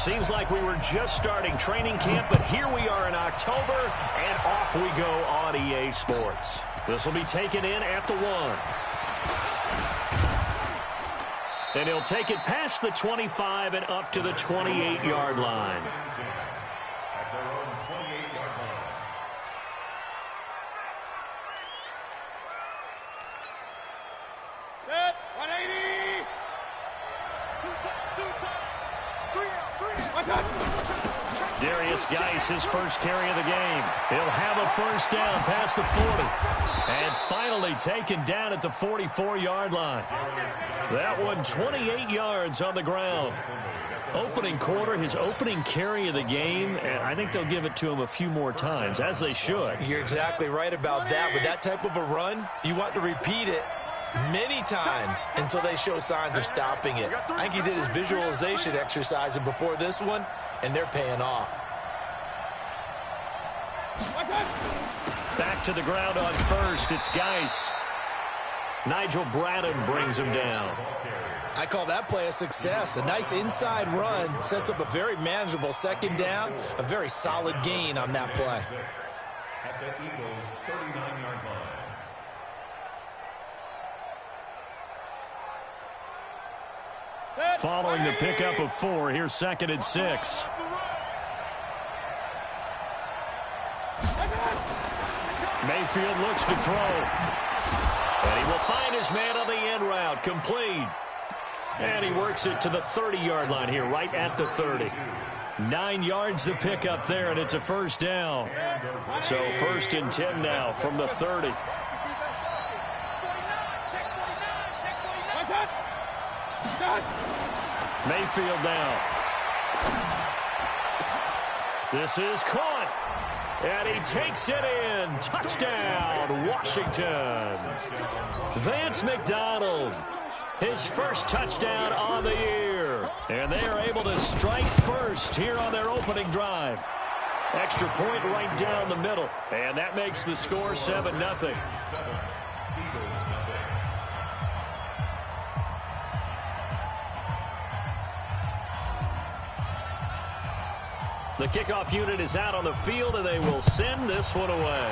Seems like we were just starting training camp, but here we are in October, and off we go on EA Sports. This will be taken in at the 1. And he'll take it past the 25 and up to the 28-yard line. Geis, his first carry of the game. He'll have a first down past the 40. And finally taken down at the 44-yard line. That one 28 yards on the ground. Opening quarter, his opening carry of the game, and I think they'll give it to him a few more times, as they should. You're exactly right about that. With that type of a run, you want to repeat it many times until they show signs of stopping it. I think he did his visualization exercise before this one, and they're paying off. Back to the ground on first. It's Geis. Nigel Bradham brings him down. I call that play a success. A nice inside run sets up a very manageable second down. A very solid gain on that play. At the Eagles' 39-yard line. Following the pickup of 4, here's 2nd and 6. Mayfield looks to throw. And he will find his man on the end route. Complete. And he works it to the 30-yard line here, right at the 30. 9 yards to pick up there, and it's a first down. So 1st and 10 now from the 30. Mayfield now. This is caught. And he takes it in. Touchdown, Washington. Vance McDonald, his first touchdown on the year. And they are able to strike first here on their opening drive. Extra point right down the middle. And that makes the score 7-0. The kickoff unit is out on the field, and they will send this one away.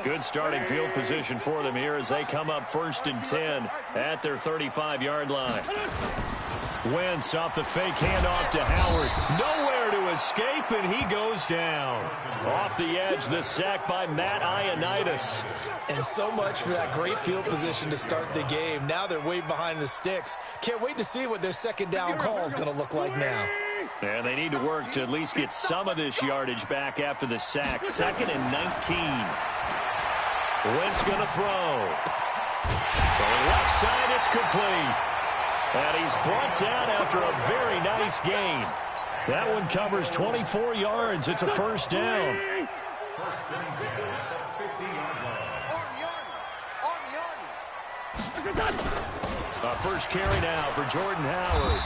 Good starting field position for them here as they come up 1st and 10 at their 35-yard line. Wentz off the fake handoff to Howard. Nowhere to escape, and he goes down. Off the edge, the sack by Matt Ioannidis. And so much for that great field position to start the game. Now they're way behind the sticks. Can't wait to see what their second down call is going to look like now. And they need to work to at least get some of this yardage back after the sack. 2nd and 19. Wentz going to throw. From the left side, it's complete. And he's brought down after a very nice gain. That one covers 24 yards. It's a first down. First carry now for Jordan Howard.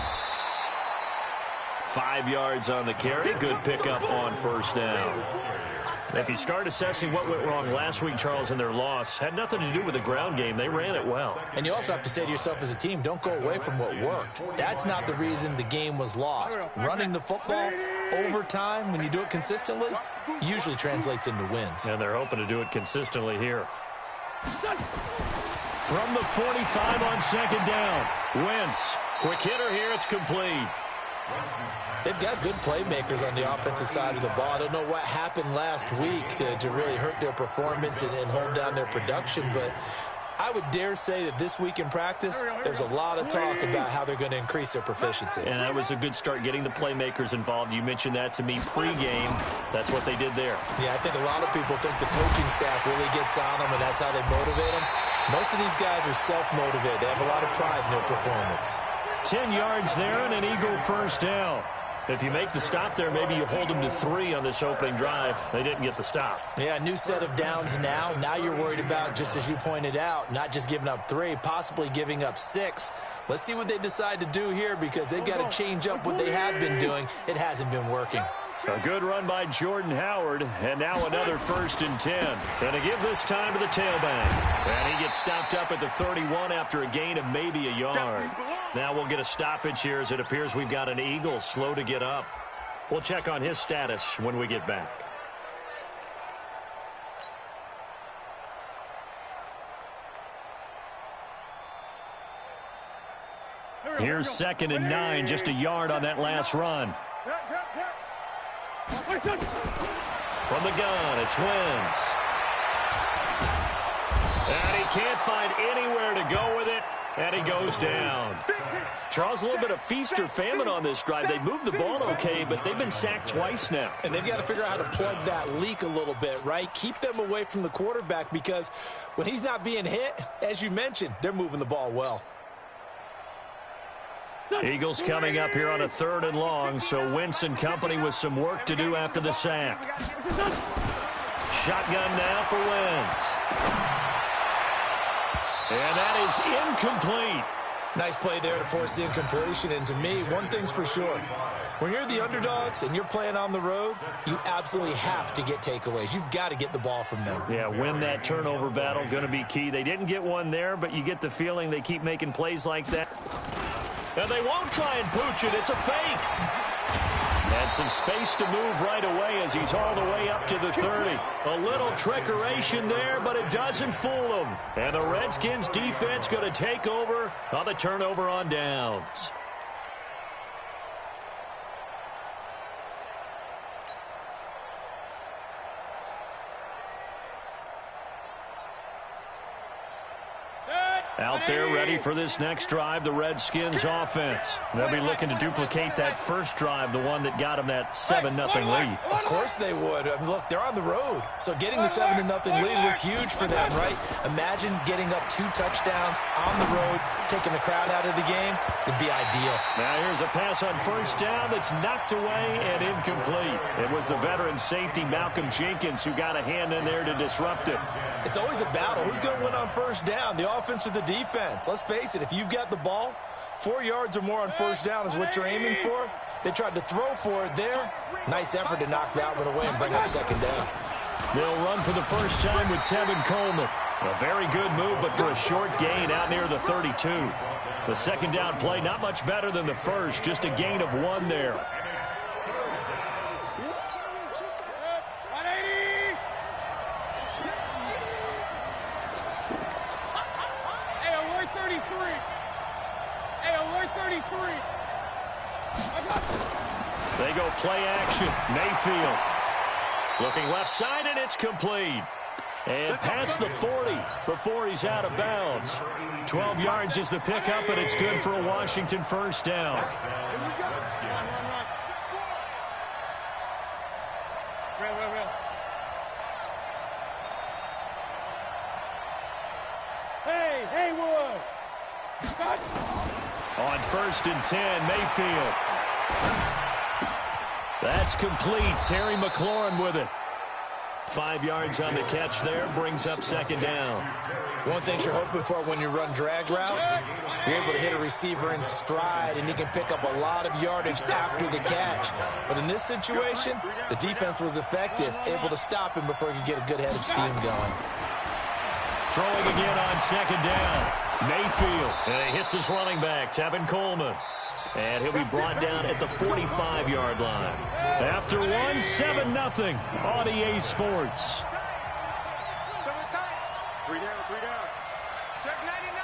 5 yards on the carry. Good pickup on first down. If you start assessing what went wrong last week, Charles, in their loss, had nothing to do with the ground game. They ran it well. And you also have to say to yourself as a team, don't go away from what worked. That's not the reason the game was lost. Running the football over time, when you do it consistently, usually translates into wins. And they're hoping to do it consistently here. From the 45 on second down, Wentz. Quick hitter here, it's complete. They've got good playmakers on the offensive side of the ball. I don't know what happened last week to really hurt their performance and hold down their production, but I would dare say that this week in practice, there's a lot of talk about how they're going to increase their proficiency. And that was a good start, getting the playmakers involved. You mentioned that to me pregame. That's what they did there. Yeah, I think a lot of people think the coaching staff really gets on them, and that's how they motivate them. Most of these guys are self-motivated. They have a lot of pride in their performance. 10 yards there and an Eagle first down. If you make the stop there, maybe you hold them to 3 on this opening drive. They didn't get the stop. Yeah, new set of downs now. Now you're worried about, just as you pointed out, not just giving up 3, possibly giving up 6. Let's see what they decide to do here, because they've got to change up what they have been doing. It hasn't been working. A good run by Jordan Howard, and now another 1st and 10. And to give this time to the tailback. And he gets stopped up at the 31 after a gain of maybe a yard. Now we'll get a stoppage here as it appears we've got an Eagle slow to get up. We'll check on his status when we get back. Here's 2nd and 9, just a yard on that last run. From the gun, it's Wentz. And he can't find anywhere to go with it, and he goes down. Charles, a little bit of feast or famine on this drive. They moved the ball okay, but they've been sacked twice now. And they've got to figure out how to plug that leak a little bit, right? Keep them away from the quarterback because when he's not being hit, as you mentioned, they're moving the ball well. Eagles coming up here on a 3rd and long, so Wentz and company with some work to do after the sack. Shotgun now for Wentz. And that is incomplete. Nice play there to force the incompletion, and to me, one thing's for sure. When you're the underdogs and you're playing on the road, you absolutely have to get takeaways. You've got to get the ball from them. Yeah, win that turnover battle, going to be key. They didn't get one there, but you get the feeling they keep making plays like that. And they won't try and pooch it. It's a fake. And some space to move right away as he's all the way up to the 30. A little trickeration there, but it doesn't fool him. And the Redskins defense going to take over on the turnover on downs. Out there ready for this next drive, the Redskins offense. They'll be looking to duplicate that first drive, the one that got them that 7-0 lead. Of course they would. I mean, look, they're on the road. So getting the 7-0 lead was huge for them, right? Imagine getting up 2 touchdowns on the road, taking the crowd out of the game. It'd be ideal. Now here's a pass on 1st down that's knocked away and incomplete. It was the veteran safety Malcolm Jenkins who got a hand in there to disrupt it. It's always a battle. Who's going to win on 1st down, the offense or the defense? Let's face it, if you've got the ball, 4 yards or more on 1st down is what you're aiming for. They tried to throw for it there. Nice effort to knock that one away and bring up 2nd down. They'll run for the first time with Tevin Coleman. A very good move, but for a short gain out near the 32. The 2nd down play, not much better than the first, just a gain of 1 there. They go play action. Mayfield looking left side, and it's complete. And past the 40 before he's out of bounds. 12 yards is the pickup, and it's good for a Washington 1st down. Hey, Wood. On 1st and 10, Mayfield. That's complete. Terry McLaurin with it. 5 yards on the catch there, brings up 2nd down. One thing you're hoping for when you run drag routes, you're able to hit a receiver in stride, and he can pick up a lot of yardage after the catch. But in this situation, the defense was effective, able to stop him before he could get a good head of steam going. Throwing again on 2nd down. Mayfield, and he hits his running back, Tevin Coleman. And he'll be brought down at the 45-yard line. After 7-0 on EA Sports. 3 down. Check 99.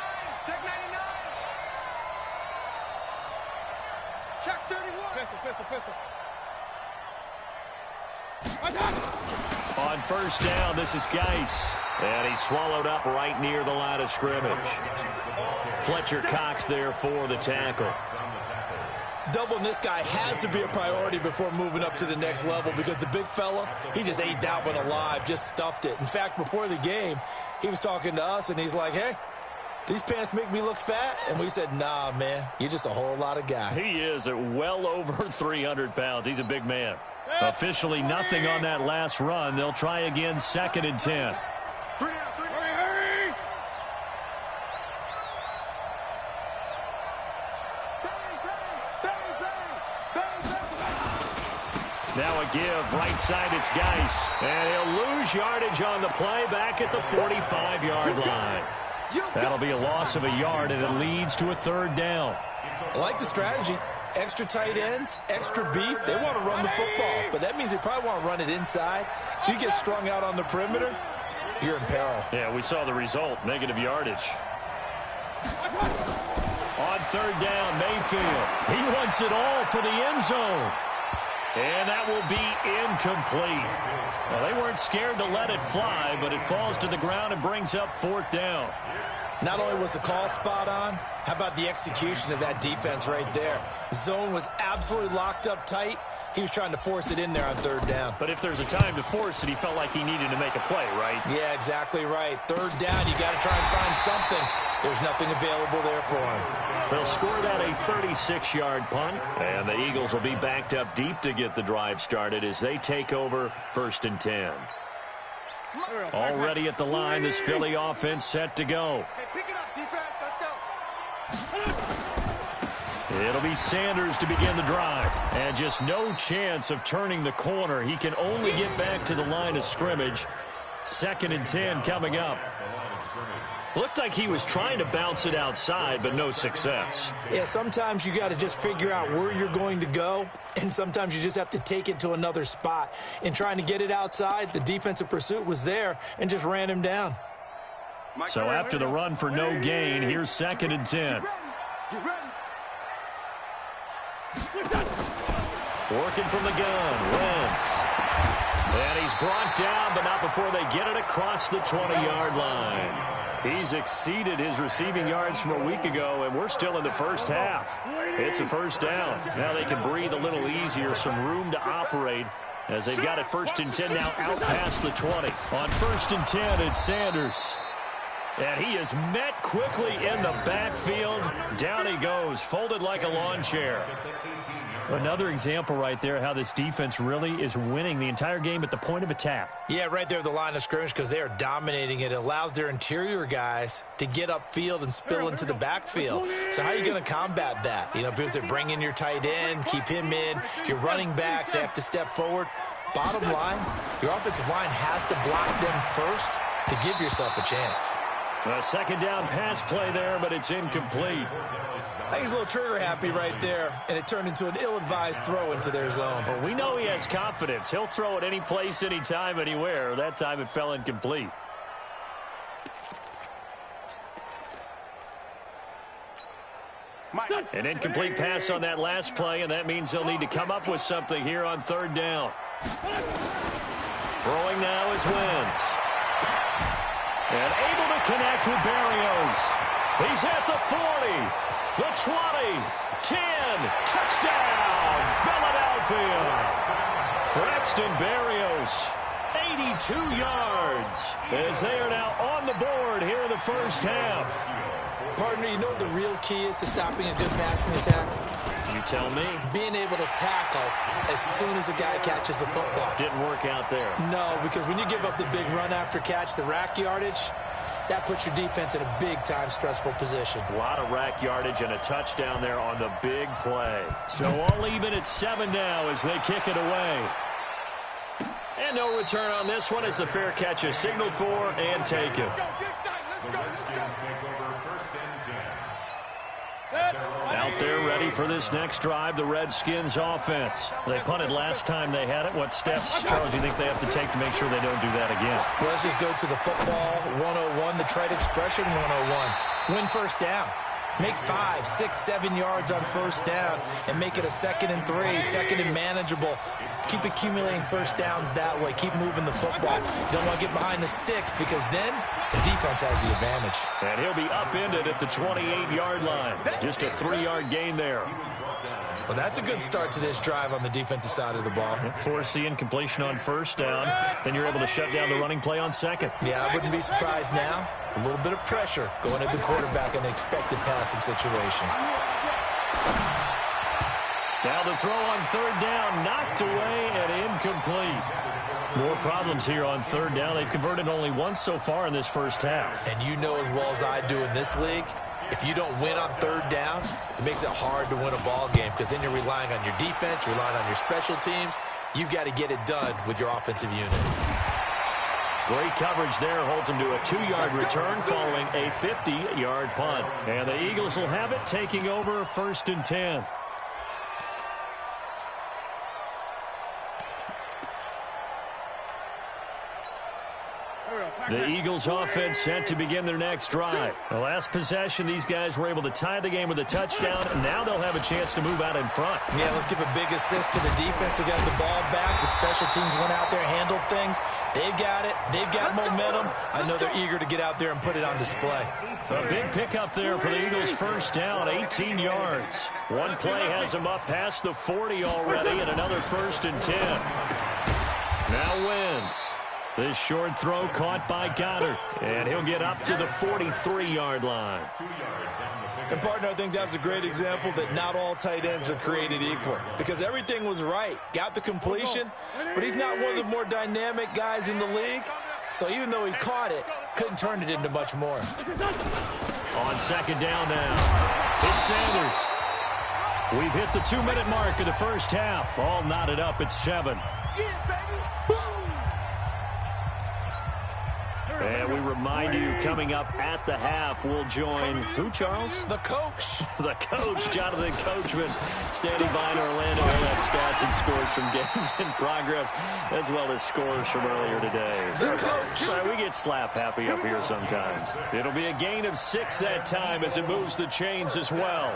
Check 31. Pistol. On 1st down, this is Geis. And he's swallowed up right near the line of scrimmage. Fletcher Cox there for the tackle. Doubling this guy has to be a priority before moving up to the next level because the big fella, he just ate that one alive, just stuffed it. In fact, before the game, he was talking to us, and he's like, hey, these pants make me look fat? And we said, nah, man, you're just a whole lot of guy. He is at well over 300 pounds. He's a big man. Officially nothing on that last run. They'll try again, 2nd and 10. Hurry! Now a give. Right side, it's Geis. And he'll lose yardage on the play back at the 45-yard line. That'll be a loss of a yard, and it leads to a third down. I like the strategy. Extra tight ends, extra beef. They want to run the football, but that means they probably want to run it inside. If you get strung out on the perimeter, you're in peril. Yeah, we saw the result, negative yardage. On third down, Mayfield. He wants it all for the end zone. And that will be incomplete. Well, they weren't scared to let it fly, but it falls to the ground and brings up fourth down. Not only was the call spot on, how about the execution of that defense right there? The zone was absolutely locked up tight. He was trying to force it in there on third down. But if there's a time to force it, he felt like he needed to make a play, right? Yeah, exactly right. Third down, you got to try and find something. There's nothing available there for him. They'll score that a 36-yard punt, and the Eagles will be backed up deep to get the drive started as they take over 1st and 10. Already at the line, this Philly offense set to go. Hey, pick it up, defense. Let's go. It'll be Sanders to begin the drive. And just no chance of turning the corner. He can only get back to the line of scrimmage. 2nd and 10 coming up. Looked like he was trying to bounce it outside, but no success. Yeah, sometimes you got to just figure out where you're going to go, and sometimes you just have to take it to another spot. In trying to get it outside, the defensive pursuit was there and just ran him down. So after the run for no gain, here's 2nd and 10. Get ready. Working from the gun, Wentz. And he's brought down, but not before they get it across the 20-yard line. He's exceeded his receiving yards from a week ago, and we're still in the first half. It's a first down. Now they can breathe a little easier, some room to operate as they've got it 1st and 10 now out past the 20. On 1st and 10, it's Sanders. And he is met quickly in the backfield. Down he goes, folded like a lawn chair. Another example right there how this defense really is winning the entire game at the point of attack. Yeah, right there at the line of scrimmage because they are dominating it. It allows their interior guys to get upfield and spill into the backfield. So how are you going to combat that? You know, because they bring in your tight end, keep him in. Your running backs, they have to step forward. Bottom line, your offensive line has to block them first to give yourself a chance. A 2nd down pass play there, but it's incomplete. I think he's a little trigger happy right there, and it turned into an ill-advised throw into their zone. Well, we know he has confidence. He'll throw it any place, anytime, anywhere. That time it fell incomplete. An incomplete pass on that last play, and that means they'll need to come up with something here on 3rd down. Throwing now is Wentz. And able to connect with Berrios. He's at the 40, the 20, 10, touchdown, Philadelphia. Braxton Berrios, 82 yards, as they are now on the board here in the first half. Partner, you know what the real key is to stopping a good passing attack? You tell me. Being able to tackle as soon as a guy catches the football. Didn't work out there. No, because when you give up the big run after catch, the rack yardage, that puts your defense in a big-time stressful position. A lot of rack yardage and a touchdown there on the big play. So all even at 7 now as they kick it away. And no return on this one as the fair catch is signaled for and taken. Out there ready for this next drive, the Redskins offense. They punted last time they had it. What steps, Charles, do you think they have to take to make sure they don't do that again? Well, let's just go to the football 101, the trade expression 101. Win 1st down. Make 5, 6, 7 yards on 1st down and make it a 2nd and 3, 2nd and manageable. Keep accumulating 1st downs that way. Keep moving the football. You don't want to get behind the sticks because then the defense has the advantage. And he'll be upended at the 28-yard line. Just a 3-yard gain there. Well, that's a good start to this drive on the defensive side of the ball. Force the incompletion on 1st down. Then you're able to shut down the running play on 2nd. Yeah, I wouldn't be surprised now. A little bit of pressure going at the quarterback in an expected passing situation. Now the throw on 3rd down, knocked away and incomplete. More problems here on 3rd down. They've converted only once so far in this first half. And you know as well as I do in this league, if you don't win on 3rd down, it makes it hard to win a ball game because then you're relying on your defense, you're relying on your special teams. you've got to get it done with your offensive unit. Great coverage there. Holds him to a 2-yard return following a 50-yard punt. And the Eagles will have it, taking over 1st and 10. The Eagles offense set to begin their next drive. The last possession, these guys were able to tie the game with a touchdown, and now they'll have a chance to move out in front. Yeah, let's give a big assist to the defense who got the ball back. The special teams went out there, handled things. They've got it. They've got momentum. I know they're eager to get out there and put it on display. A big pickup there for the Eagles. First down, 18 yards. One play has them up past the 40 already, and another 1st and 10. Now Wentz. This short throw caught by Goddard, and he'll get up to the 43-yard line. And, partner, I think that was a great example that not all tight ends are created equal, because everything was right. Got the completion, but he's not one of the more dynamic guys in the league. So even though he caught it, couldn't turn it into much more. On second down now, it's Sanders. We've hit the 2-minute mark of the first half. All knotted up at 7. And we remind you, coming up at the half, we'll join who, Charles? The coach. The coach, Jonathan Coachman, standing by in Orlando. We'll have stats and scores from games in progress, as well as scores from earlier today. The coach. We get slap happy up here sometimes. It'll be a gain of 6 that time as it moves the chains as well.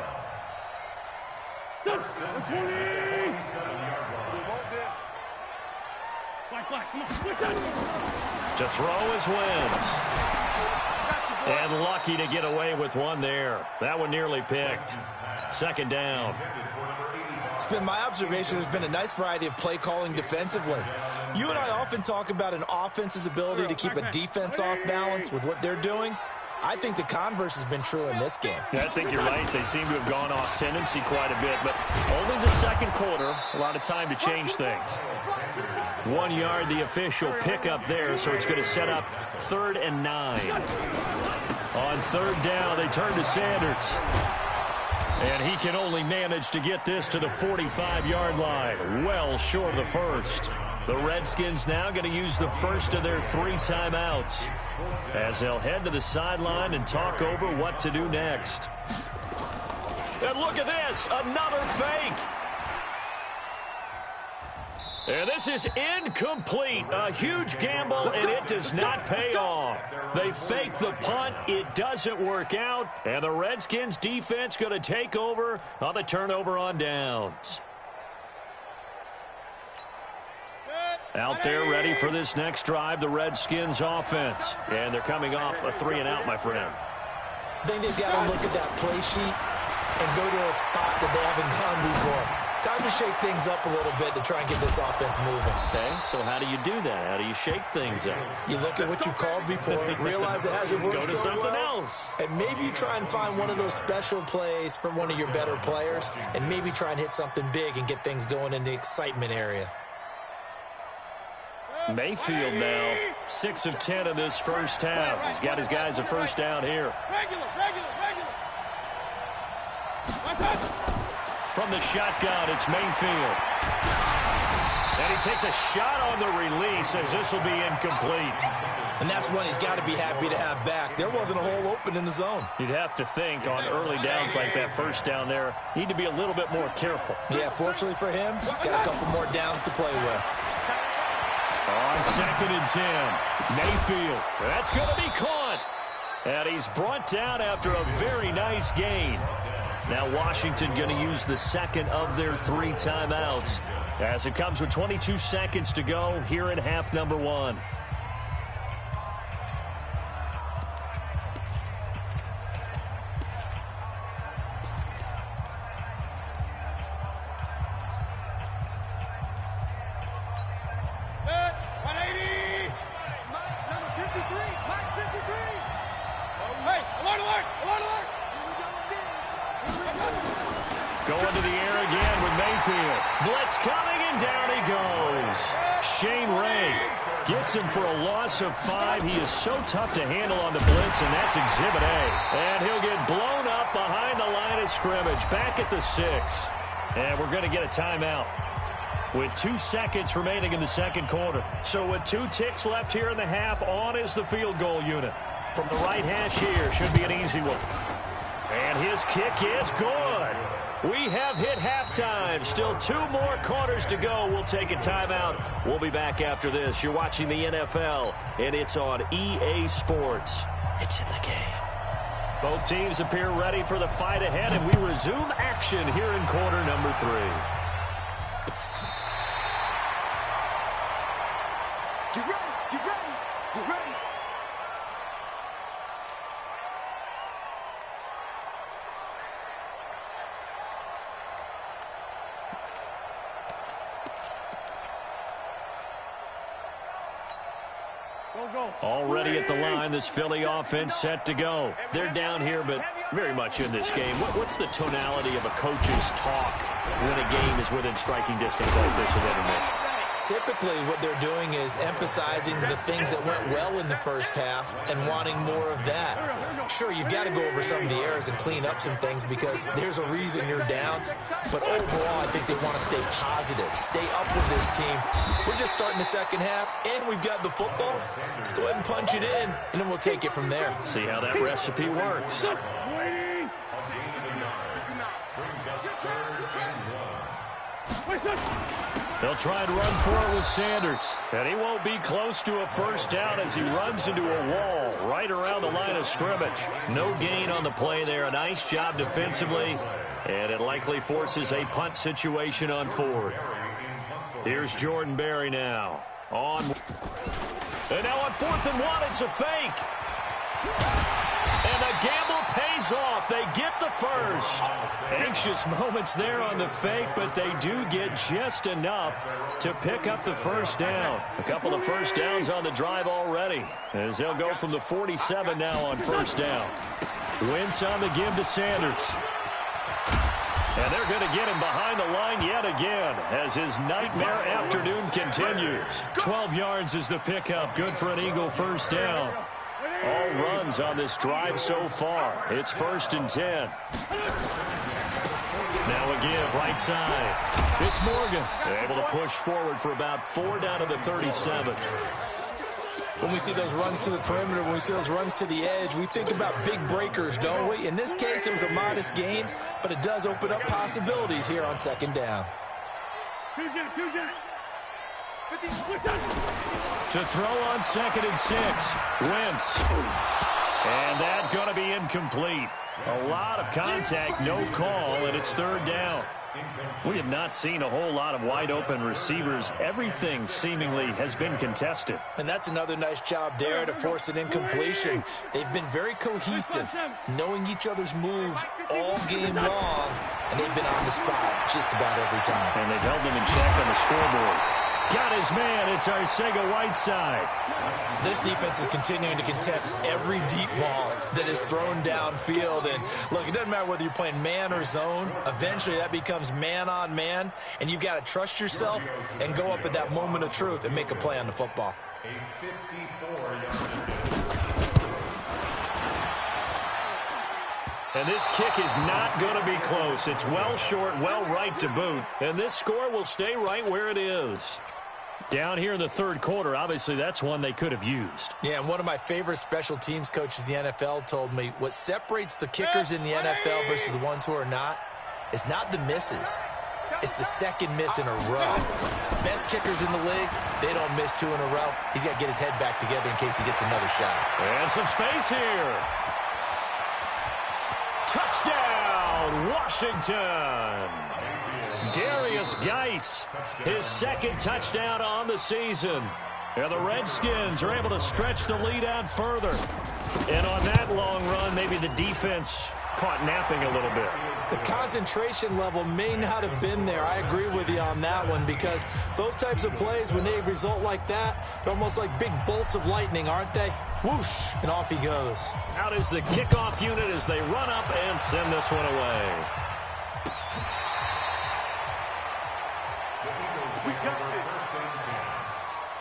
To throw is Wentz. And lucky to get away with one there. That one nearly picked. Second down. It's been my observation there's been a nice variety of play calling defensively. You and I often talk about an offense's ability to keep a defense off balance with what they're doing. I think the converse has been true in this game. Yeah, I think you're right. They seem to have gone off tendency quite a bit, but only the second quarter, a lot of time to change things. 1 yard, the official pickup there, so it's going to set up 3rd and 9. On 3rd down, they turn to Sanders. And he can only manage to get this to the 45-yard line, well short of the first. The Redskins now going to use the first of their 3 timeouts as they'll head to the sideline and talk over what to do next. And look at this, another fake. And this is incomplete. A huge gamble, and it does not pay off. They fake the punt. It doesn't work out. And the Redskins defense going to take over on the turnover on downs. Out there ready for this next drive, the Redskins offense. And they're coming off a 3-and-out, my friend. I think they've got to look at that play sheet and go to a spot that they haven't gone before. Time to shake things up a little bit to try and get this offense moving. Okay, so how do you do that? How do you shake things up? You look at what you've called before, realize it hasn't worked Go to so something well, else. and maybe you try and find one of those special plays from one of your better players, and maybe try and hit something big and get things going in the excitement area. Mayfield now, 6 of 10 in this first half. He's got his guys a first down here. From the shotgun, it's Mayfield. And he takes a shot on the release as this will be incomplete. And that's one he's got to be happy to have back. There wasn't a hole open in the zone. You'd have to think on early downs like that first down there, need to be a little bit more careful. Yeah, fortunately for him, got a couple more downs to play with. On 2nd and 10, Mayfield. That's going to be caught. And he's brought down after a very nice gain. Now Washington going to use the second of their 3 timeouts as it comes with 22 seconds to go here in half number 1. Going to the air again with Mayfield. Blitz coming, and down he goes. Shane Ray gets him for a loss of 5. He is so tough to handle on the blitz, and that's Exhibit A. And he'll get blown up behind the line of scrimmage, back at the 6. And we're going to get a timeout. with 2 seconds remaining in the second quarter. So with 2 ticks left here in the half, on is the field goal unit. From the right hash here, should be an easy one. And his kick is good. We have hit halftime. Still 2 more quarters to go. We'll take a timeout. We'll be back after this. You're watching the NFL, and it's on EA Sports. It's in the game. Both teams appear ready for the fight ahead, and we resume action here in quarter number 3. Get ready, get ready, get ready. Already at the line, this Philly offense set to go. They're down here, but very much in this game. What's the tonality of a coach's talk when a game is within striking distance like this at intermission? Typically, what they're doing is emphasizing the things that went well in the first half and wanting more of that. Sure, you've got to go over some of the errors and clean up some things because there's a reason you're down. But overall, I think they want to stay positive, stay up with this team. We're just starting the second half, and we've got the football. Let's go ahead and punch it in, and then we'll take it from there. See how that recipe works. They'll try and run for it with Sanders. And he won't be close to a first down as he runs into a wall right around the line of scrimmage. No gain on the play there. A nice job defensively. And it likely forces a punt situation on 4th. Here's Jordan Berry now. And now on 4th and 1, it's a fake. And the gamble pays off. They get the first. Anxious moments there on the fake, but they do get just enough to pick up the first down. A couple of first downs on the drive already, as they'll go from the 47 now on first down. Wentz on the give to Sanders. And they're going to get him behind the line yet again as his nightmare afternoon continues. 12 yards is the pickup. Good for an Eagle first down. All runs on this drive so far. It's 1st and 10. Now a give right side. It's Morgan. Able to push forward for about 4 down to the 37. When we see those runs to the perimeter, when we see those runs to the edge, we think about big breakers, don't we? In this case, it was a modest gain, but it does open up possibilities here on 2nd down. To throw on 2nd and 6. Wentz. And that's going to be incomplete. A lot of contact, no call, and it's 3rd down. We have not seen a whole lot of wide-open receivers. Everything seemingly has been contested. And that's another nice job there to force an incompletion. They've been very cohesive, knowing each other's moves all game long, and they've been on the spot just about every time. And they've held them in check on the scoreboard. Got his man. It's Arcega-Whiteside. This defense is continuing to contest every deep ball that is thrown downfield. And, look, it doesn't matter whether you're playing man or zone. Eventually, that becomes man-on-man, and you've got to trust yourself and go up at that moment of truth and make a play on the football. And this kick is not going to be close. It's well short, well right to boot. And this score will stay right where it is. Down here in the 3rd quarter, obviously that's one they could have used. Yeah, and one of my favorite special teams coaches in the NFL told me what separates the kickers in the NFL versus the ones who are not is not the misses. It's the 2nd miss in a row. Best kickers in the league, they don't miss 2 in a row. He's got to get his head back together in case he gets another shot. And some space here. Touchdown, Washington. Darius Geis, his 2nd touchdown on the season. And the Redskins are able to stretch the lead out further. And on that long run, maybe the defense caught napping a little bit. The concentration level may not have been there. I agree with you on that one because those types of plays, when they result like that, they're almost like big bolts of lightning, aren't they? Whoosh, and off he goes. Out is the kickoff unit as they run up and send this one away. We got this.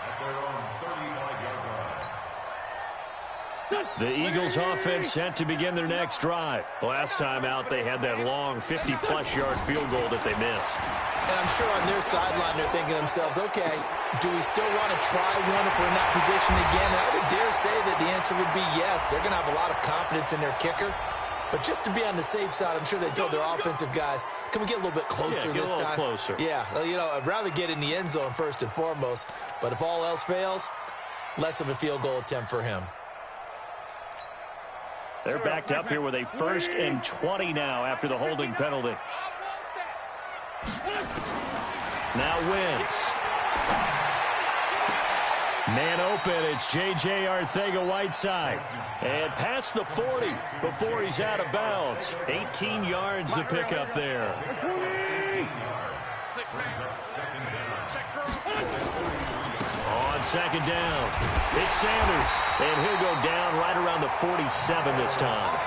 At their own 35-yard line. The Eagles offense set to begin their next drive. Last time out, they had that long 50-plus yard field goal that they missed. And I'm sure on their sideline they're thinking to themselves, okay, do we still want to try one if we're in that position again? And I would dare say that the answer would be yes. They're going to have a lot of confidence in their kicker. But just to be on the safe side, I'm sure they told their offensive guys, can we get a little bit closer this time? Closer. Yeah, well, you know, I'd rather get in the end zone first and foremost. But if all else fails, less of a field goal attempt for him. They're backed up here with a 1st and 20 now after the holding penalty. Now Wentz. Man open, it's J.J. Arcega-Whiteside. And past the 40 before he's out of bounds. 18 yards to pick up there. On second down, it's Sanders. And he'll go down right around the 47 this time.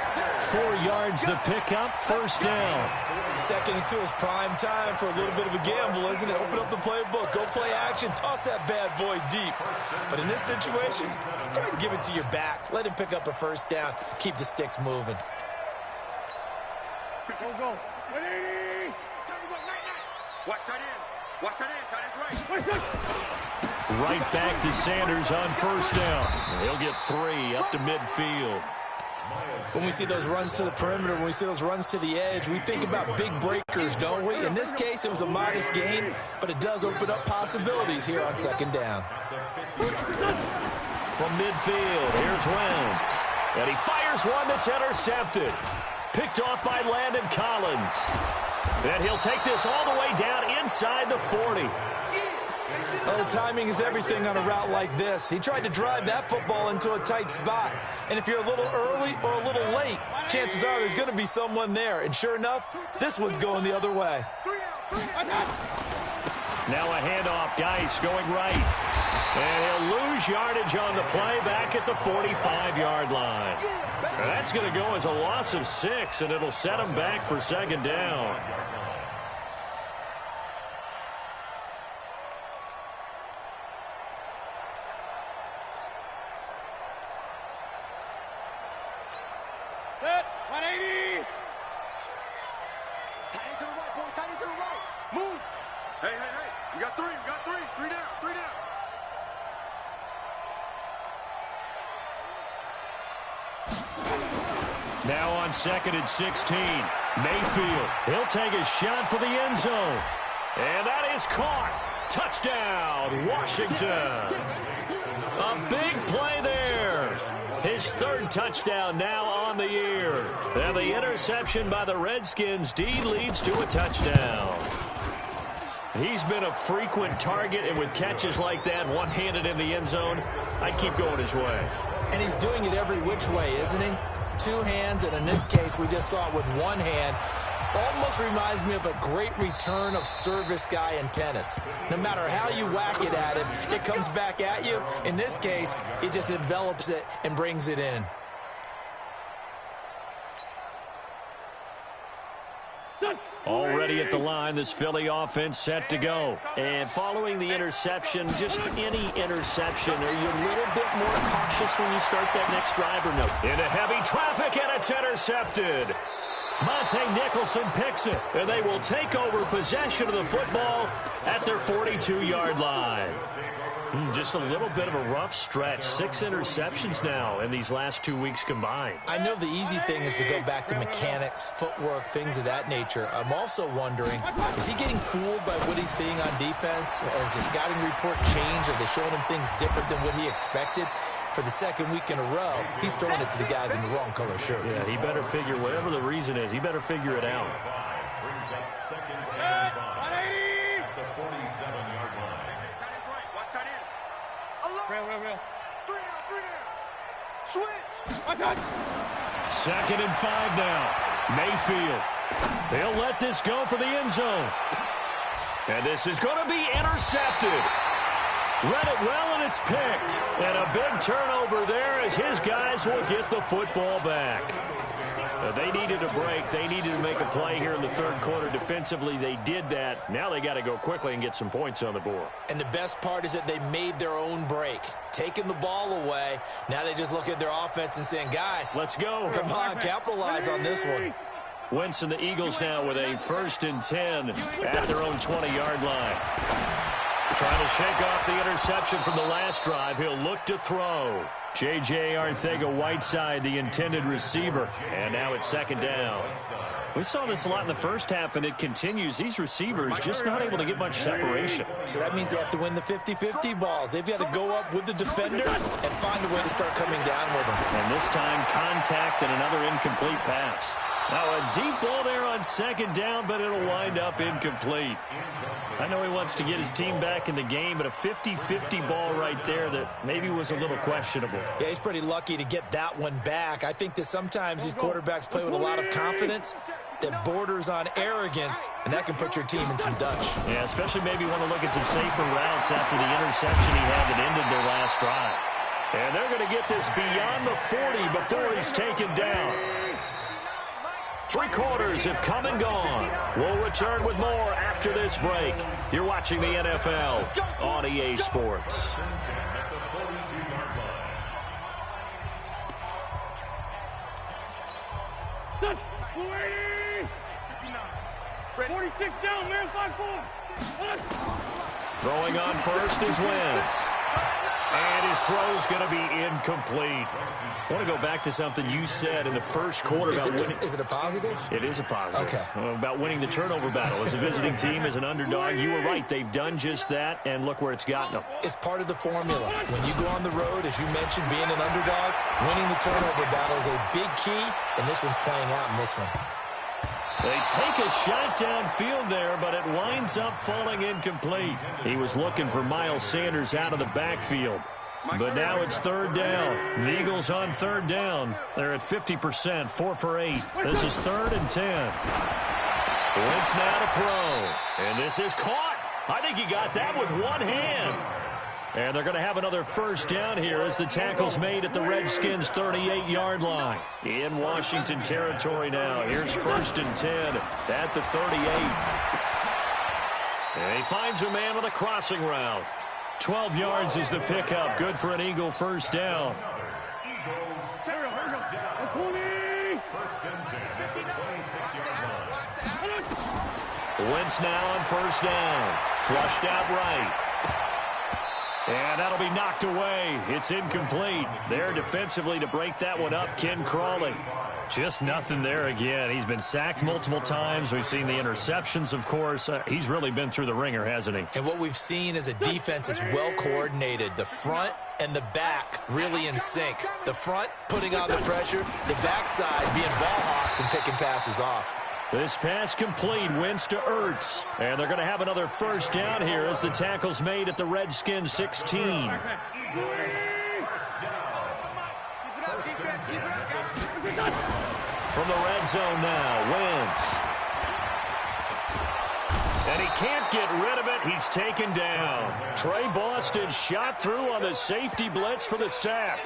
4 yards the pickup, 1st down. Second and 2 is prime time for a little bit of a gamble, isn't it? Open up the playbook, go play action, toss that bad boy deep. But in this situation, go ahead and give it to your back. Let him pick up a 1st down, keep the sticks moving. Go. Ready? Watch tight end. Watch tight end. Tight end's right. Right back to Sanders on 1st down. He'll get 3 up to midfield. When we see those runs to the perimeter, when we see those runs to the edge, we think about big breakers, don't we? In this case, it was a modest gain, but it does open up possibilities here on 2nd down. From midfield, here's Wentz. And he fires one that's intercepted. Picked off by Landon Collins. And he'll take this all the way down inside the 40. Oh, timing is everything on a route like this. He tried to drive that football into a tight spot. And if you're a little early or a little late, chances are there's going to be someone there. And sure enough, this one's going the other way. Now a handoff, Geis going right. And he'll lose yardage on the play back at the 45-yard line. That's going to go as a loss of 6, and it'll set him back for 2nd down. Set. 180. Tight end to the right, boy. Tight end to the right. Move. Hey. We got 3. We got 3. 3 down. 3 down. Now on 2nd and 16. Mayfield. He'll take a shot for the end zone. And that is caught. Touchdown, Washington. A big play there. His 3rd touchdown now on the year. And the interception by the Redskins. D leads to a touchdown. He's been a frequent target, and with catches like that, one-handed in the end zone, I'd keep going his way. And he's doing it every which way, isn't he? 2 hands, and in this case, we just saw it with 1 hand. Almost reminds me of a great return of service guy in tennis. No matter how you whack it at him, it comes back at you. In this case, it just envelops it and brings it in. Already at the line, this Philly offense set to go. And following the interception, just any interception, are you a little bit more cautious when you start that next drive or no? Into heavy traffic, and it's intercepted. Monte Nicholson picks it, and they will take over possession of the football at their 42-yard line. Just a little bit of a rough stretch. 6 interceptions now in these last 2 weeks combined. I know the easy thing is to go back to mechanics, footwork, things of that nature. I'm also wondering, is he getting fooled by what he's seeing on defense? Has the scouting report changed? Are they showing him things different than what he expected? For the 2nd week in a row, he's throwing it to the guys in the wrong color shirts. Yeah, he better figure, whatever the reason is, he better figure it out. Brings up 2nd and 5 at the 47-yard line. Real. 3 down. Switch. 2nd and 5 now. Mayfield. They'll let this go for the end zone. And this is going to be intercepted. Read it well, and it's picked. And a big turnover there as his guys will get the football back. They needed a break. They needed to make a play here in the third quarter. Defensively, they did that. Now they got to go quickly and get some points on the board. And the best part is that they made their own break. Taking the ball away. Now they just look at their offense and saying, guys, let's go. Come on, capitalize on this one. Wentz and the Eagles now with a 1st and 10 at their own 20-yard line. Trying to shake off the interception from the last drive. He'll look to throw. J.J. Arcega-Whiteside, the intended receiver. And now it's 2nd down. We saw this a lot in the first half, and it continues. These receivers just not able to get much separation. So that means they have to win the 50-50 balls. They've got to go up with the defender and find a way to start coming down with them. And this time, contact and another incomplete pass. Now a deep ball there on 2nd down, but it'll wind up incomplete. I know he wants to get his team back in the game, but a 50-50 ball right there that maybe was a little questionable. Yeah, he's pretty lucky to get that one back. I think that sometimes these quarterbacks play with a lot of confidence that borders on arrogance, and that can put your team in some Dutch. Yeah, especially maybe want to look at some safer routes after the interception he had that ended their last drive. And they're going to get this beyond the 40 before he's taken down. 3 quarters have come and gone. We'll return with more after this break. You're watching the NFL on EA Sports. 46 down, man, 5-4. Throwing on first is Wentz. And his throw's going to be incomplete. I want to go back to something you said in the first quarter. Is it a positive? It is a positive. Okay. About winning the turnover battle. As a visiting team, as an underdog, you were right. They've done just that, and look where it's gotten them. It's part of the formula. When you go on the road, as you mentioned, being an underdog, winning the turnover battle is a big key, and this one's playing out in this one. They take a shot downfield there, but it winds up falling incomplete. He was looking for Miles Sanders out of the backfield. But now it's 3rd down. The Eagles on 3rd down. They're at 50%, 4 for 8. This is 3rd and 10. Wentz now to throw. And this is caught. I think he got that with one hand. And they're going to have another 1st down here as the tackle's made at the Redskins' 38-yard line. In Washington territory now. Here's 1st and 10 at the 38. And he finds a man with a crossing route. 12 yards is the pickup. Good for an Eagle 1st down. Wentz now on 1st down. Flushed out right. And that'll be knocked away. It's incomplete. There defensively to break that one up, Ken Crawley. Just nothing there again. He's been sacked multiple times. We've seen the interceptions, of course. He's really been through the ringer, hasn't he? And what we've seen is a defense that's well coordinated. The front and the back really in sync. The front putting on the pressure. The backside being ball hawks and picking passes off. This pass complete. Wentz to Ertz. And they're going to have another 1st down here as the tackle's made at the Redskins 16. From the red zone now, Wentz. And he can't get rid of it. He's taken down. Trey Boston shot through on the safety blitz for the sack.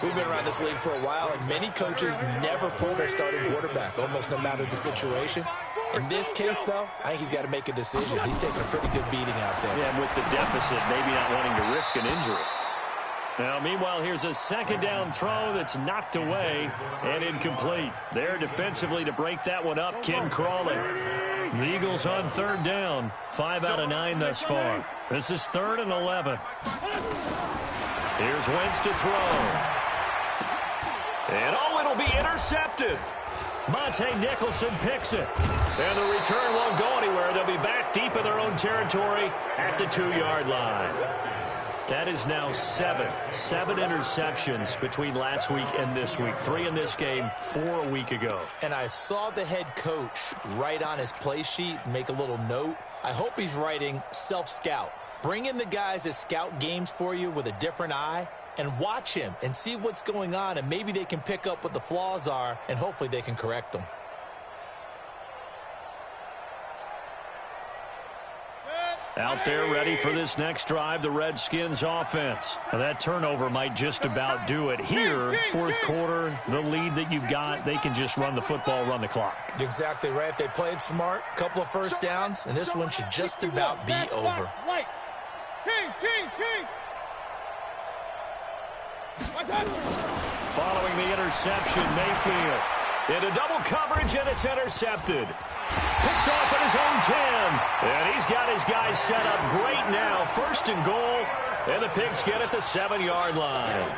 We've been around this league for a while, and many coaches never pull their starting quarterback, almost no matter the situation. In this case, though, I think he's got to make a decision. He's taking a pretty good beating out there. Yeah, and with the deficit, maybe not wanting to risk an injury. Now, meanwhile, here's a 2nd down throw that's knocked away and incomplete. There defensively to break that one up, Ken Crawley. The Eagles on 3rd down. 5 out of 9 thus far. This is 3rd and 11. Here's Wentz to throw. And it'll be intercepted. Monte Nicholson picks it. And the return won't go anywhere. They'll be back deep in their own territory at the 2-yard line. That is now 7 interceptions between last week and this week. 3 in this game, 4 a week ago. And I saw the head coach write on his play sheet, make a little note. I hope he's writing self-scout. Bring in the guys that scout games for you with a different eye and watch him and see what's going on, and maybe they can pick up what the flaws are, and hopefully they can correct them. Out there ready for this next drive, the Redskins offense. Now that turnover might just about do it. Here, fourth quarter, the lead that you've got, they can just run the football, run the clock. You're exactly right. They played smart, couple of first downs, and this one should just about be over. Following the interception, Mayfield into double coverage, and it's intercepted. Picked off at his own 10. And he's got his guys set up great now. First and goal. And the Pigs get at the 7-yard line.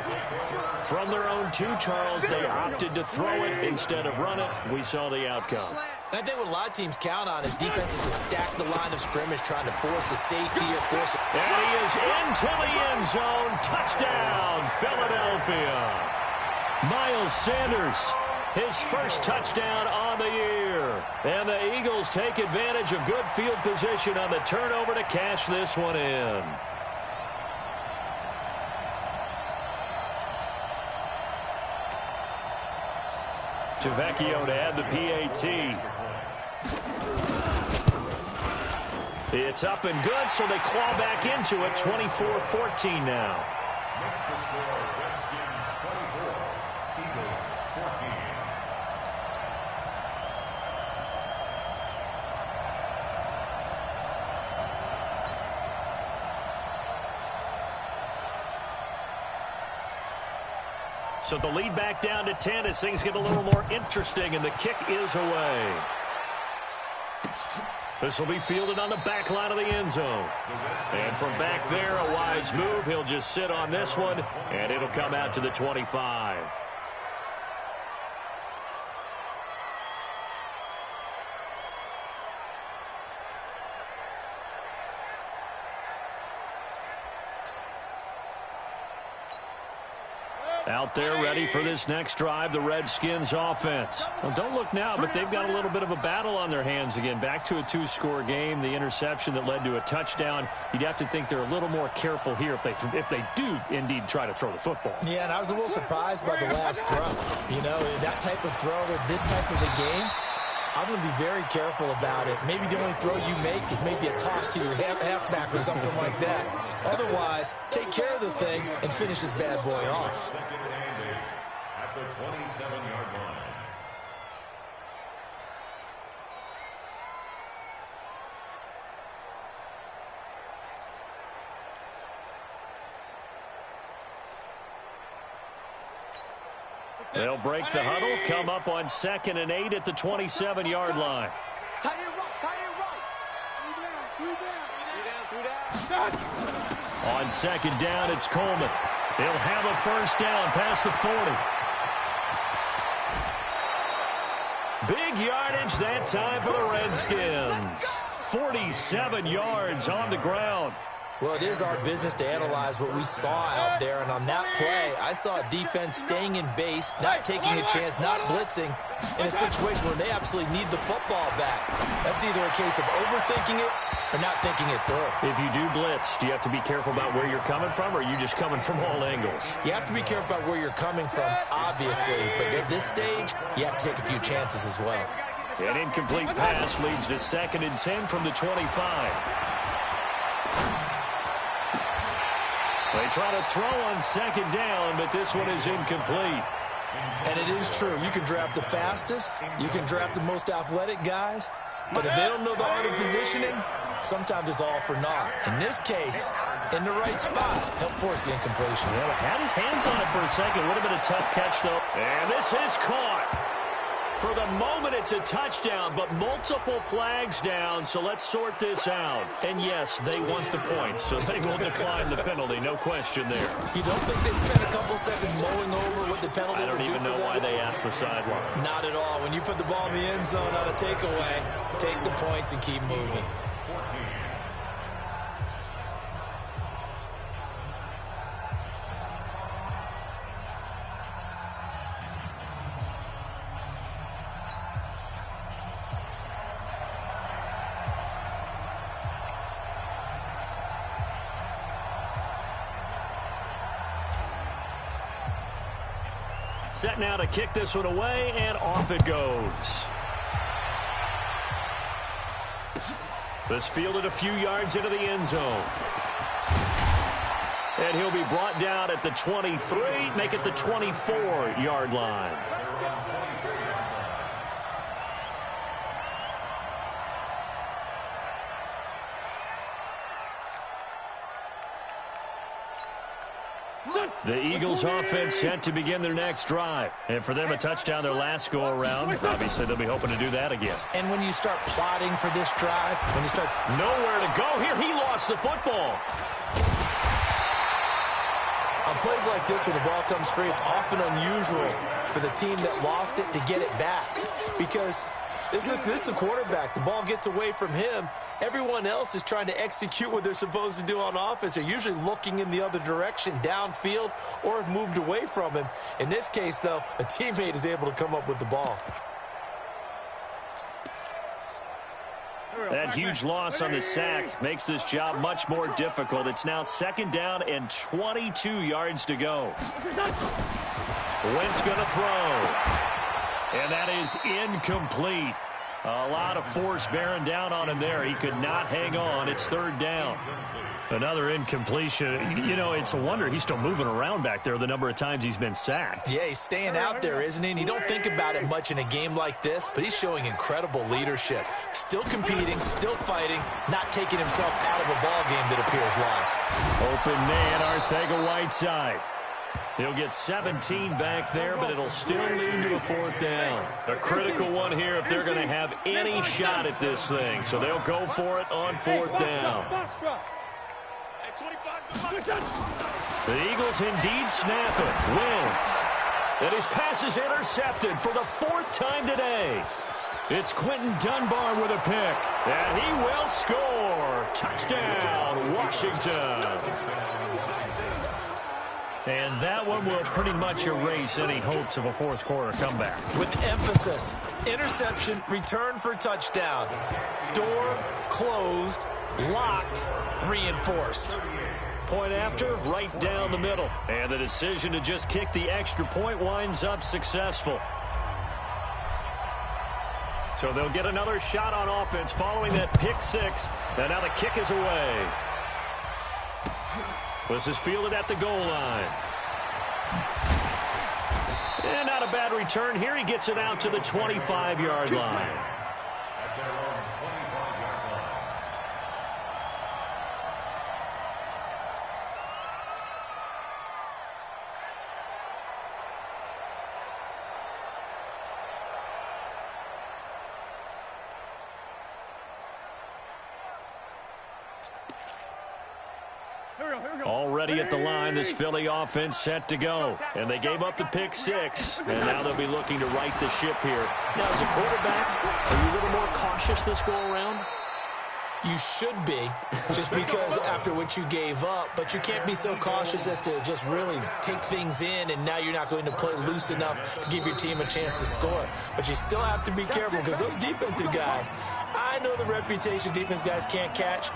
From their own 2, Charles, they opted to throw it instead of run it. We saw the outcome. And I think what a lot of teams count on is defenses to stack the line of scrimmage, trying to force a safety or force a... And he is into the end zone. Touchdown, Philadelphia. Miles Sanders, his first touchdown on the year. And the Eagles take advantage of good field position on the turnover to cash this one in. Tavecchio to add the PAT. It's up and good, so they claw back into it, 24-14 now. Next to score, Redskins 24, Eagles 14. So the lead back down to 10 as things get a little more interesting, and the kick is away. This will be fielded on the back line of the end zone. And from back there, a wise move. He'll just sit on this one, and it'll come out to the 25. Out there ready for this next drive, the Redskins offense. Well, don't look now, but they've got a little bit of a battle on their hands again. Back to a 2-score game, the interception that led to a touchdown. You'd have to think they're a little more careful here if they do indeed try to throw the football. Yeah, and I was a little surprised by the last throw. You know, that type of throw or this type of a game, I'm going to be very careful about it. Maybe the only throw you make is maybe a toss to your halfback or something like that. Otherwise, take care of the thing and finish this bad boy off. Second and 8 at the 27-yard line. They'll break the huddle, come up on 2nd and 8 at the 27-yard line. On 2nd down, it's Coleman. He'll have a first down past the 40. Big yardage that time for the Redskins. 47 yards on the ground. Well, it is our business to analyze what we saw out there, and on that play, I saw a defense staying in base, not taking a chance, not blitzing, in a situation where they absolutely need the football back. That's either a case of overthinking it or not thinking it through. If you do blitz, do you have to be careful about where you're coming from, or are you just coming from all angles? You have to be careful about where you're coming from, obviously, but at this stage, you have to take a few chances as well. An incomplete pass leads to 2nd and 10 from the 25. They try to throw on 2nd down, but this one is incomplete. And it is true. You can draft the fastest. You can draft the most athletic guys. But if they don't know the art of positioning, sometimes it's all for naught. In this case, in the right spot, help force the incompletion. Well, had his hands on it for a second. Would have been a tough catch, though. And this is caught. For the moment, it's a touchdown, but multiple flags down, so let's sort this out. And, yes, they want the points, so they will decline the penalty, no question there. You don't think they spent a couple seconds mulling over what the penalty I don't even know why they asked the sideline. Not at all. When you put the ball in the end zone on a takeaway, take the points and keep moving. Set now to kick this one away, and off it goes. This fielded a few yards into the end zone. And he'll be brought down at the 23, make it the 24-yard line. The Eagles offense set to begin their next drive. And for them, a touchdown their last go-around. Obviously, they'll be hoping to do that again. And when you start plotting for this drive, when you start... Nowhere to go here. He lost the football. On plays like this, when the ball comes free, it's often unusual for the team that lost it to get it back. Because this is the quarterback. The ball gets away from him. Everyone else is trying to execute what they're supposed to do on offense. They're usually looking in the other direction, downfield, or have moved away from him. In this case, though, a teammate is able to come up with the ball. That huge loss on the sack makes this job much more difficult. It's now 2nd down and 22 yards to go. Wentz going to throw. And that is incomplete. A lot of force bearing down on him there. He could not hang on. It's 3rd down. Another incompletion. You know, it's a wonder he's still moving around back there the number of times he's been sacked. Yeah, he's staying out there, isn't he? And you don't think about it much in a game like this, but he's showing incredible leadership. Still competing, still fighting, not taking himself out of a ball game that appears lost. Open man, Arcega-Whiteside. He'll get 17 back there, but it'll still lead to a 4th down. A critical one here if they're going to have any shot at this thing. So they'll go for it on 4th down. The Eagles indeed snap it. Wentz. And his pass is intercepted for the 4th time today. It's Quentin Dunbar with a pick. And he will score. Touchdown, Washington. And that one will pretty much erase any hopes of a 4th quarter comeback. With emphasis, interception, return for touchdown. Door closed, locked, reinforced. Point after, right down the middle. And the decision to just kick the extra point winds up successful. So they'll get another shot on offense following that pick 6. And now the kick is away. This is fielded at the goal line. And not a bad return here. He gets it out to the 25-yard line. Already at the line, this Philly offense set to go. And they gave up the pick 6. And now they'll be looking to right the ship here. Now, as a quarterback, are you a little more cautious this go-around? You should be, just because after what you gave up. But you can't be so cautious as to just really take things in, and now you're not going to play loose enough to give your team a chance to score. But you still have to be careful, because those defensive guys, I know the reputation defense guys can't catch.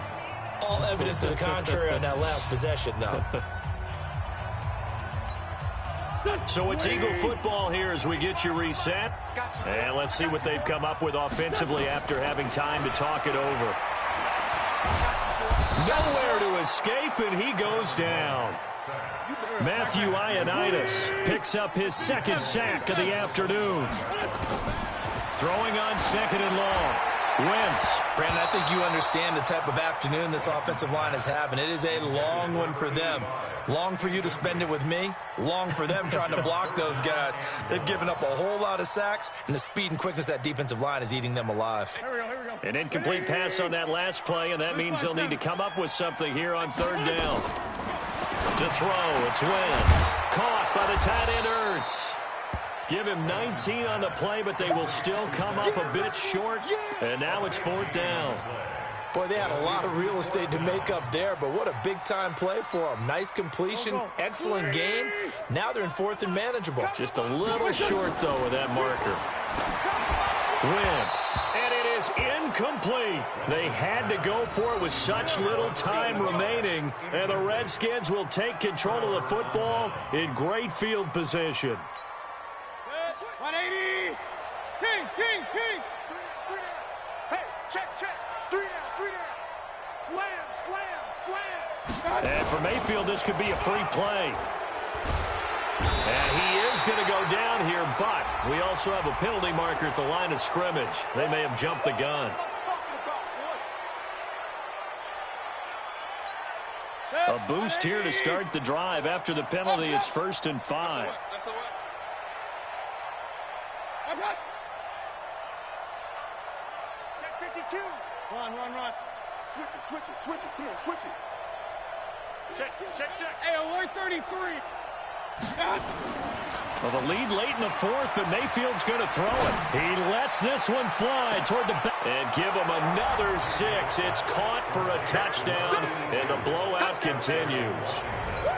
All evidence to the contrary on that last possession, though. So it's Eagle football here as we get you reset. And let's see what they've come up with offensively after having time to talk it over. Nowhere to escape, and he goes down. Matthew Ioannidis picks up his 2nd sack of the afternoon. Throwing on 2nd and long. Wentz. Brandon, I think you understand the type of afternoon this offensive line is having. It is a long one for them. Long for you to spend it with me. Long for them trying to block those guys. They've given up a whole lot of sacks, and the speed and quickness of that defensive line is eating them alive. An incomplete pass on that last play, and that means they'll need to come up with something here on 3rd down. To throw, it's Wentz. Caught by the tight end, Ertz. Give him 19 on the play, but they will still come up a bit short. And now it's 4th down. Boy, they had a lot of real estate to make up there, but what a big-time play for them. Nice completion, excellent game. Now they're in 4th and manageable. Just a little short, though, with that marker. Wentz, and it is incomplete. They had to go for it with such little time remaining, and the Redskins will take control of the football in great field position. 180. Kings. Hey, check. 3 down. And for Mayfield, this could be a free play. And he is going to go down here, but we also have a penalty marker at the line of scrimmage. They may have jumped the gun. A boost here to start the drive. After the penalty, it's 1st and 5. Check 52. Run. Switch it. Come on, switch it. Check. Hey, alert 33. Well, the lead late in the 4th, but Mayfield's going to throw it. He lets this one fly toward the back. And give him another 6. It's caught for a touchdown, and the blowout continues.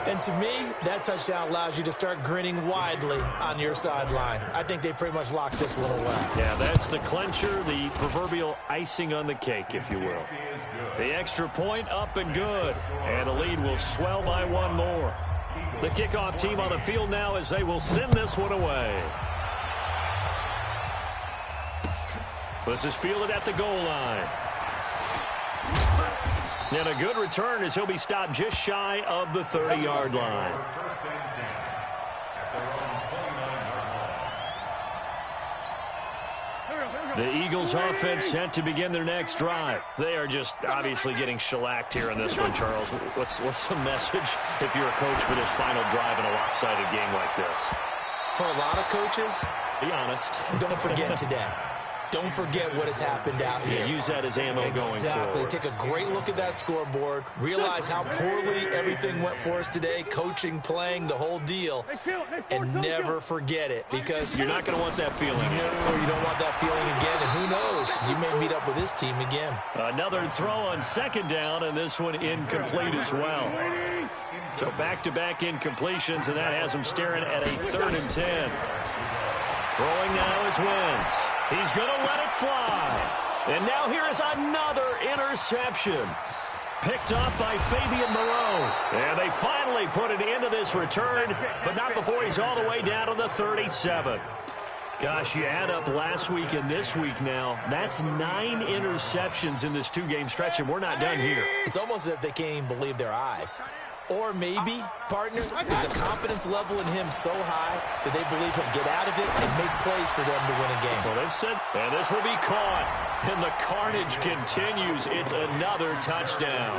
And to me, that touchdown allows you to start grinning widely on your sideline. I think they pretty much locked this one away. Yeah, that's the clincher, the proverbial icing on the cake, if you will. The extra point up and good. And the lead will swell by 1 more. The kickoff team on the field now as they will send this one away. This is fielded at the goal line. And a good return as he'll be stopped just shy of the 30-yard line. The Eagles offense set to begin their next drive. They are just obviously getting shellacked here in this one, Charles. What's the message if you're a coach for this final drive in a lopsided game like this? For a lot of coaches, be honest. Don't forget today. Don't forget what has happened out here. Use that as ammo going forward. Exactly. Take a great look at that scoreboard. Realize how poorly everything went for us today. Coaching, playing, the whole deal. And never forget it, because you're not going to want that feeling. No, you don't want that feeling again. And who knows? You may meet up with this team again. Another throw on 2nd down, and this one incomplete as well. So back-to-back incompletions, and that has him staring at a 3rd and 10. Throwing now is Wentz. He's going to let it fly. And now here is another interception. Picked up by Fabian Moreau. And they finally put an end to this return, but not before he's all the way down to the 37. Gosh, you add up last week and this week now. That's 9 interceptions in this 2-game stretch, and we're not done here. It's almost as if they can't even believe their eyes. Or maybe, partner, is the confidence level in him so high that they believe he'll get out of it and make plays for them to win a game. Well, they've said, and this will be caught. And the carnage continues. It's another touchdown.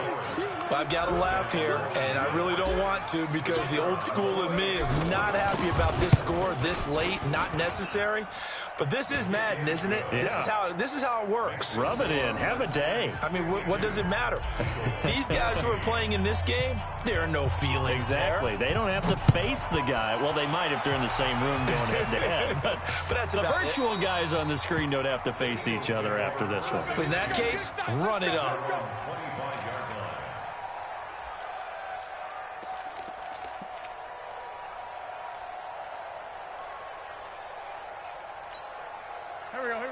I've got to laugh here, and I really don't want to, because the old school in me is not happy about this score this late, not necessary. But this is Madden, isn't it? Yeah. This is how it works. Rub it in. Have a day. I mean, what does it matter? These guys who are playing in this game, there are no feelings exactly. there. They don't have to face the guy. Well, they might if they're in the same room going head-to-head. But that's the about virtual guys on the screen don't have to face each other after this one. In that case, run it up.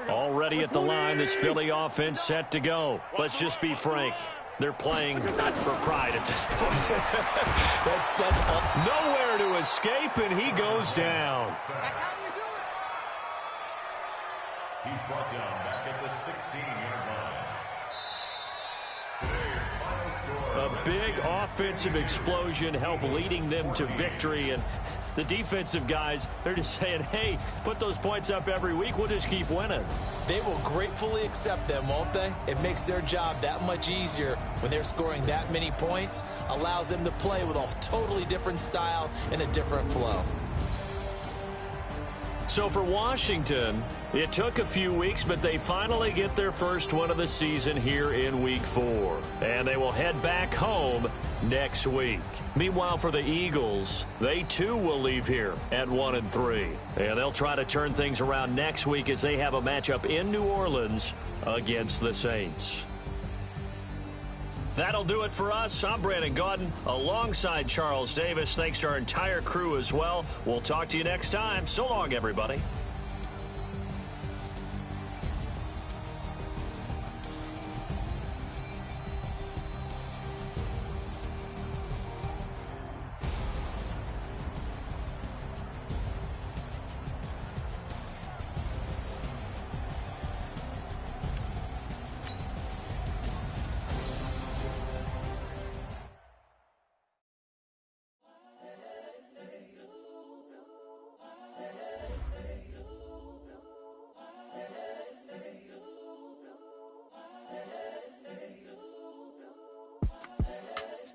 Already at the line, this Philly offense set to go. Let's just be frank. They're playing not for pride at this point. that's all. Nowhere to escape, and he goes down. That's how you do it. He's brought down back at the 16-yard line. A big offensive explosion helped leading them to victory, and the defensive guys, they're just saying, hey, put those points up every week. We'll just keep winning. They will gratefully accept them, won't they? It makes their job that much easier when they're scoring that many points. Allows them to play with a totally different style and a different flow. So for Washington, it took a few weeks, but they finally get their first one of the season here in Week 4. And they will head back home next week. Meanwhile, for the Eagles, they too will leave here at 1-3. And they'll try to turn things around next week as they have a matchup in New Orleans against the Saints. That'll do it for us. I'm Brandon Gaudin alongside Charles Davis. Thanks to our entire crew as well. We'll talk to you next time. So long, everybody.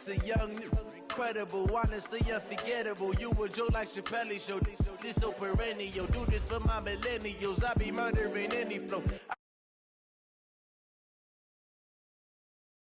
the young, incredible, honestly unforgettable. You a joke like Chappelle show. This so perennial. Do this for my millennials. I be murdering any flow.